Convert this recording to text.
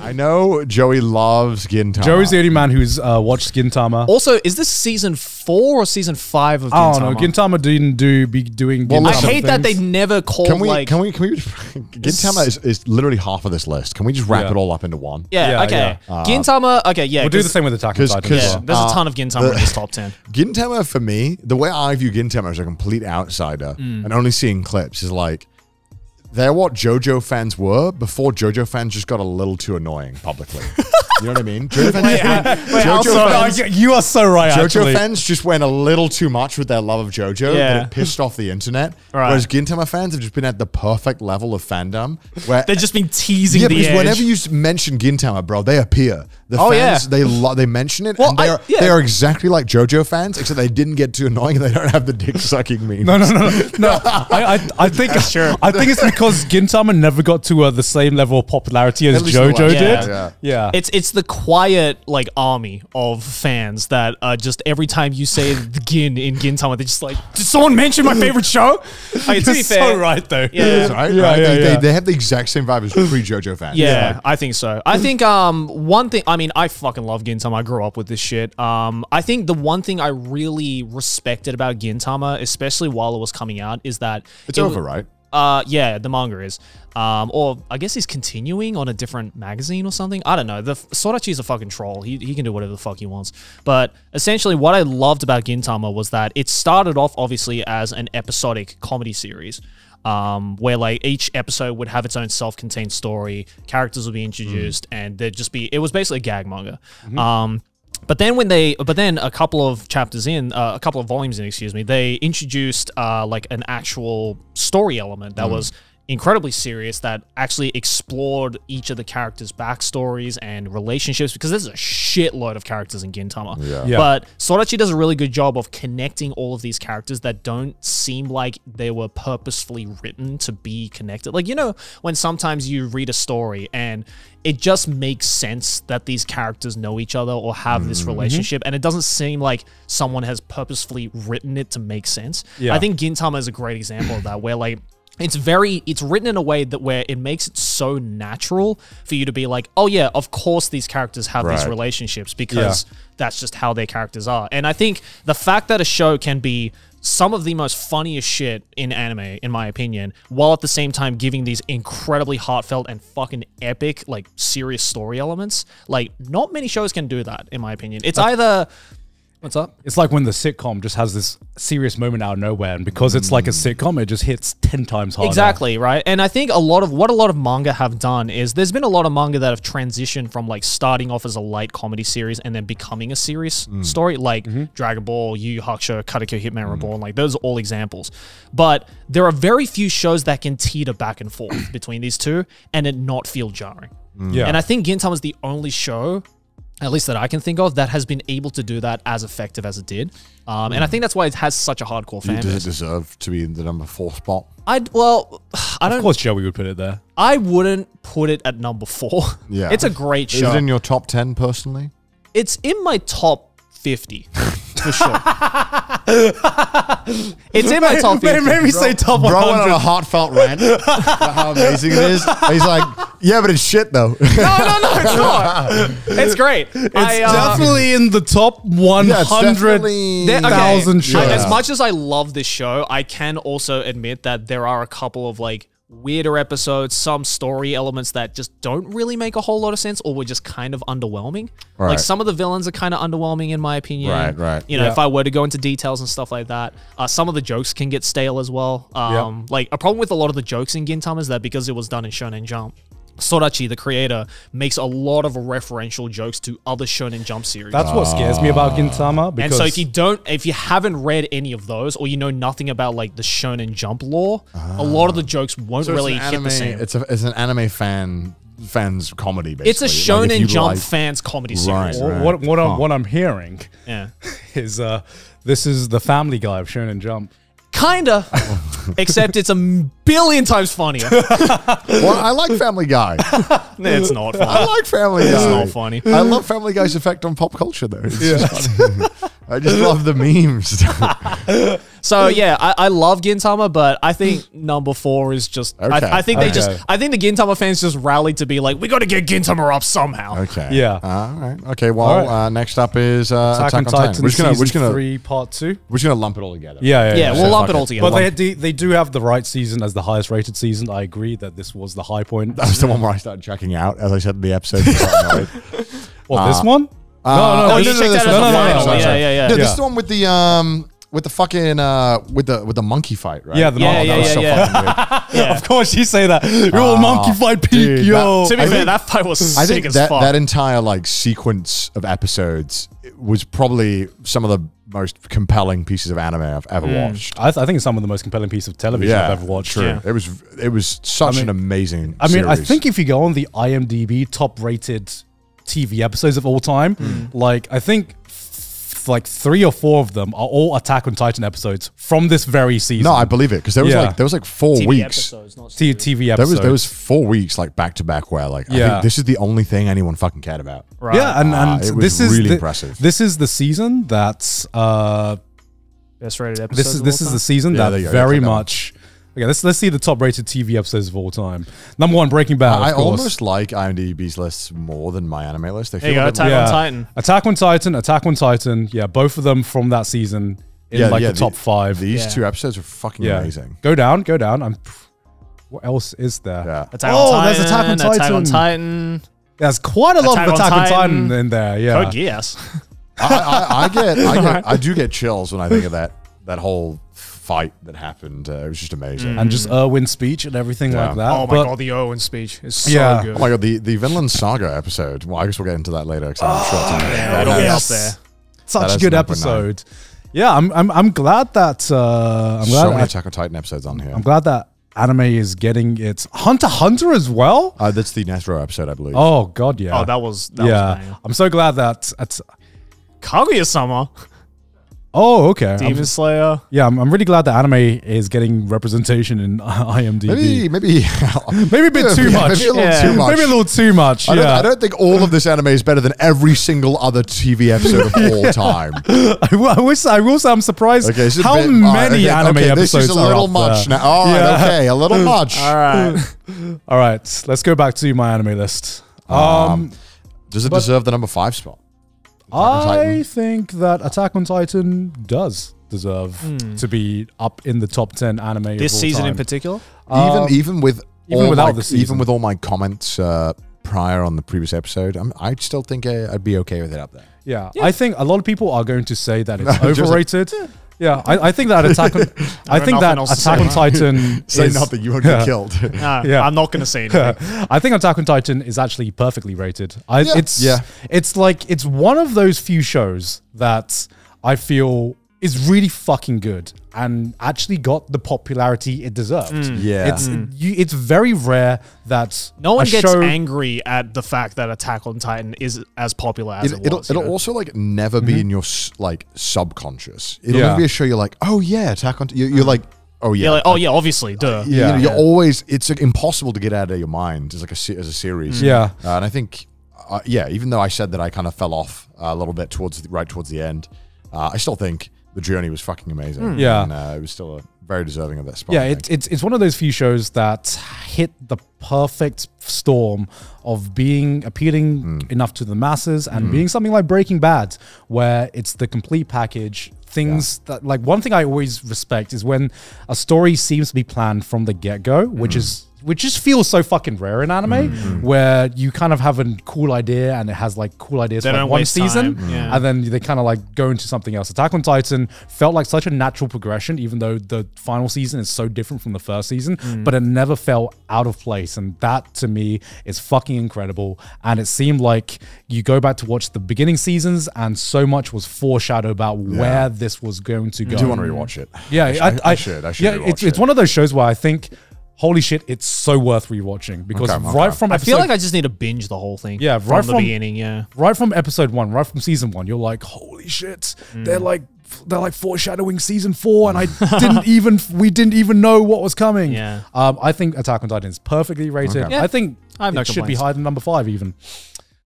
I know Joey loves Gintama. Joey's the only man who's watched Gintama. Also, is this season 4 or season 5 of Gintama? I don't know. Gintama didn't be doing Gintama I hate that they things. never called Can we Gintama is literally half of this list. Can we just wrap it all up into one? Yeah, okay. Gintama, okay, yeah. We'll do the same with Attack on Titan. Yeah, there's a ton of Gintama in this top 10. Gintama, for me, the way I view Gintama as a complete outsider and only seeing clips is like, they're what JoJo fans were before JoJo fans just got a little too annoying publicly. You know what I mean? JoJo fans, you are so right, JoJo fans just went a little too much with their love of JoJo that it pissed off the internet. Right. Whereas Gintama fans have just been at the perfect level of fandom where they've just been teasing the because edge. whenever you mention Gintama, bro, they appear. The fans, they mention it, and they are exactly like JoJo fans, except they didn't get too annoying and they don't have the dick sucking memes. No. I think it's because Gintama never got to the same level of popularity as JoJo did. Yeah. It's the quiet like army of fans that just every time you say the Gin in Gintama, they're just like, did someone mention my favorite show? Like, to be fair, so right though. Yeah. They have the exact same vibe as pre-JoJo fans. Yeah, I think so. I think one thing, I mean, I fucking love Gintama. I grew up with this shit. I think the one thing I really respected about Gintama, especially while it was coming out, is that it's over, right? Yeah, the manga is. Or I guess he's continuing on a different magazine or something. I don't know. The Sorachi's a fucking troll. He can do whatever the fuck he wants. But essentially what I loved about Gintama was that it started off obviously as an episodic comedy series. Where like each episode would have its own self-contained story, characters would be introduced, and there'd just be, it was basically a gag manga. But then a couple of chapters in, a couple of volumes in, excuse me, they introduced like an actual story element that was incredibly serious, that actually explored each of the characters' backstories and relationships, because there's a shitload of characters in Gintama. But Sorachi does a really good job of connecting all of these characters that don't seem like they were purposefully written to be connected. Like, you know, when sometimes you read a story and it just makes sense that these characters know each other or have this relationship, and it doesn't seem like someone has purposefully written it to make sense. I think Gintama is a great example of that, where like, it's written in a way that where it makes it so natural for you to be like, oh yeah, of course these characters have these relationships, because that's just how their characters are. And I think the fact that a show can be some of the most funniest shit in anime, in my opinion, while at the same time giving these incredibly heartfelt and fucking epic, like serious story elements, like not many shows can do that, in my opinion. It's either... What's up? It's like when the sitcom just has this serious moment out of nowhere, and because it's like a sitcom, it just hits 10 times harder. Exactly, right? And I think a lot of manga have done is there's been a lot of manga that have transitioned from like starting off as a light comedy series and then becoming a serious story, like Dragon Ball, Yu Yu Hakusho, Katekyo Hitman Reborn, like those are all examples. But there are very few shows that can teeter back and forth between these two and it not feel jarring. And I think Gintama is the only show, at least that I can think of, that has been able to do that as effective as it did. And I think that's why it has such a hardcore fan base. Does it deserve to be in the number 4 spot? I don't... Of course Joey would put it there. I wouldn't put it at number 4. Yeah. It's a great show. Is it in your top 10 personally? It's in my top 50. For sure. It's in my top 50. Maybe say top 100. Bro went on a heartfelt rant about how amazing it is. He's like, yeah, but it's shit though. No, it's not. It's great. It's definitely in the top 100,000 shows. As much as I love this show, I can also admit that there are a couple of like weirder episodes, some story elements that just don't really make a whole lot of sense or were just kind of underwhelming. Like some of the villains are kind of underwhelming in my opinion. You know, if I were to go into details and stuff like that, some of the jokes can get stale as well. Like a problem with a lot of the jokes in Gintama is that because it was done in Shonen Jump, Sorachi, the creator, makes a lot of referential jokes to other Shonen Jump series. That's what scares me about Gintama. And so if you haven't read any of those, or you know nothing about like the Shonen Jump lore, a lot of the jokes won't really hit the same. It's an anime fans comedy, basically. It's a Shonen Jump fans comedy series. What I'm hearing is this is the Family Guy of Shonen Jump. Kinda, except it's a billion times funnier. Well, I like Family Guy. It's not funny. I like Family Guy. It's not funny. I love Family Guy's effect on pop culture, though. It's just I just love the memes. So yeah, I love Gintama, but I think number 4 is just. Okay. I think they just. I think the Gintama fans just rallied to be like, we got to get Gintama up somehow. Okay. Yeah. All right. Okay. Well, next up is Attack on Titan. We're just gonna 3 Part 2. we're just gonna lump it all together. Yeah, we'll lump it all together. But they do have the right season as the highest rated season. I agree that this was the high point. That was the one where I started checking out, as I said in the episode. What, this one? Oh, you checked that out as the final. Yeah. No, this is the one with the fucking with the monkey fight, right? Yeah, the monkey. That was so fucking weird. Of course, you say that. Yo, monkey fight peak, dude, yo. To be fair, that fight was I sick think as that fuck. that entire like sequence of episodes was probably some of the most compelling pieces of anime I've ever watched. I think it's some of the most compelling piece of television I've ever watched. True. Yeah. It was such an amazing. I mean, I series. think if you go on the IMDb top rated TV episodes of all time, like I think like 3 or 4 of them are all Attack on Titan episodes from this very season. No, I believe it because there was like 4 TV weeks. episodes, not TV episodes. There was 4 weeks like back to back where like I think this is the only thing anyone fucking cared about. Right. Yeah, and it was this is really impressive. This is the season that's best rated episodes. this is the season that there you go. very Take that one. much. Okay, let's see the top rated TV episodes of all time. Number 1, Breaking Bad. I of course. almost like IMDb's lists more than my anime list. They There you feel go, a bit Attack more- on Titan. Attack on Titan. Yeah, both of them from that season in the top 5. These 2 episodes are fucking amazing. Go down. What else is there? Yeah. Attack on Titan. There's Attack on Titan. Attack on Titan. There's quite a lot Attack of on Attack on Titan. Titan in there. Yeah. Code Geass. I do get chills when I think of that whole fight that happened. It was just amazing. And just Erwin's speech and everything like that. Oh my But- god, the Owen speech is so Yeah. good. Oh my god, the Vinland Saga episode. Well, I guess we'll get into that later because I'm sure it's Yeah, it'll be up there. Such That a is good 9.9. episode. Yeah, I'm glad that so many that Attack on Titan episodes on here. I'm glad that anime is getting its Hunter x Hunter as well. That's the Netero episode, I believe. Oh god, yeah. Oh, that was banging. I'm so glad that Kaguya-sama, oh, okay. Demon Slayer. I'm really glad that anime is getting representation in IMDb. Maybe Maybe a bit too much. Maybe a little Yeah. too much. Maybe a little too much. I don't think all of this anime is better than every single other TV episode of all time. I will say I'm surprised Okay, this is a how bit- many all right, anime okay, episodes this is a are little up much there. now. All right, Yeah. okay, a little much. All right. All right, let's go back to my anime list. Does it deserve the number 5 spot? on I Titan? think that Attack on Titan does deserve to be up in the top 10 anime This of all season time. in particular. Even with even all without my, the season. even with all my comments prior on the previous episode, I still think I'd be okay with it up there. Yeah, I think a lot of people are going to say that it's Just- overrated. Yeah, I think that Attack on nothing else to Attack say. on Titan Say is not that you won't get killed. Yeah. I'm not going to say anything. I think Attack on Titan is actually perfectly rated. Yeah. It's like it's one of those few shows that I feel is really fucking good and actually got the popularity it deserved. Yeah. It's very rare that No one a gets show, angry at the fact that Attack on Titan is as popular as it was. It'll also like never be in your like subconscious. It'll Yeah. never be a show you're like, oh yeah, Attack on. You're like, oh yeah, You're like, oh yeah, obviously, duh. Yeah. You're always. It's like, impossible to get out of your mind as like as a series. Yeah. And I think, even though I said that I kind of fell off a little bit towards the end, I still think the journey was fucking amazing. Yeah. And it was still very deserving of that spot. Yeah, I think. it's one of those few shows that hit the perfect storm of being appealing enough to the masses and being something like Breaking Bad, where it's the complete package. Things that, like, one thing I always respect is when a story seems to be planned from the get-go, which just feels so fucking rare in anime, where you kind of have a cool idea and it has like cool ideas They for don't like one waste season, time. Yeah. and then they kind of like go into something else. Attack on Titan felt like such a natural progression, even though the final season is so different from the first season, but it never felt out of place. And that to me is fucking incredible. And it seemed like you go back to watch the beginning seasons and so much was foreshadowed about where this was going to go. I do want to rewatch it. Yeah, I should. Yeah, rewatch it's one of those shows where I think, holy shit, it's so worth rewatching because Okay. right from I episode, feel like I just need to binge the whole thing. Yeah, from right the from- beginning. Yeah. right from episode 1, right from season 1, you're like, holy shit, they're like foreshadowing season 4, and we didn't even know what was coming. Yeah. I think Attack on Titan is perfectly rated. Okay. Yeah. I think I have no it should be complaints. higher than number 5 even.